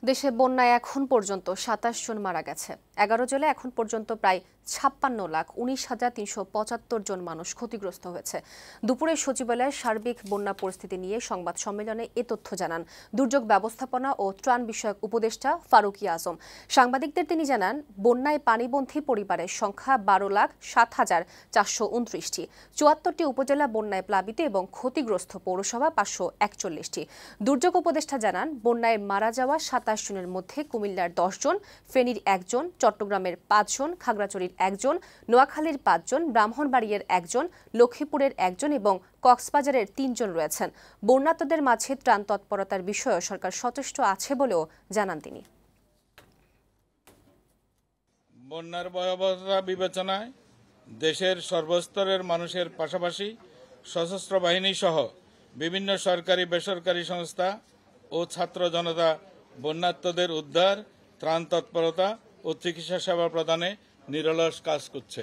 দেশে বন্যায় এখন পর্যন্ত ২৭ জন মারা গেছে। ১১ জেলায় এখন পর্যন্ত প্রায় ৫৬,১৯,৩৭৫ জন মানুষ ক্ষতিগ্রস্ত হয়েছে। দুপুরে সচিবালয়ের সার্বিক বন্যা পরিস্থিতি নিয়ে সংবাদ সম্মেলনে এ তথ্য জানান দুর্যোগ ব্যবস্থাপনা ও ত্রাণ বিষয়ক উপদেষ্টা ফারুকী আজম। সাংবাদিকদের তিনি জানান, বন্যায় পানিবন্ধী পরিবারের সংখ্যা ১২,০৭,৪২৯টি। ৭৪টি উপজেলা বন্যায় প্লাবিত এবং ক্ষতিগ্রস্ত পৌরসভা ৫৪১টি। দুর্যোগ উপদেষ্টা জানান, বন্যায় মারা যাওয়া ২৭ জনের মধ্যে কুমিল্লার ১০ জন, ফেনীর ১ জন, চট্টগ্রামের ৫ জন, খাগড়াছড়ির ১ জন, নোয়াখালীর ৫ জন, ব্রাহ্মণবাড়িয়ার ১ জন, লক্ষ্মীপুরের ১ জন এবং কক্সবাজারের ৩ জন রয়েছেন। বন্যার্তদের মাঝে ত্রাণ তৎপরতার বিষয়েও সরকার সচেষ্ট আছে বলেও জানান তিনি। বন্যার ভয়াবহতা বিবেচনায় দেশের সর্বস্তরের মানুষের পাশাপাশি সশস্ত্র বাহিনী সহ বিভিন্ন সরকারি বেসরকারি সংস্থা ও ছাত্র জনতা বন্যার্তদের উদ্ধার, ত্রাণ তৎপরতা ও চিকিৎসা সেবা প্রদানে নিরলস কাজ করছে।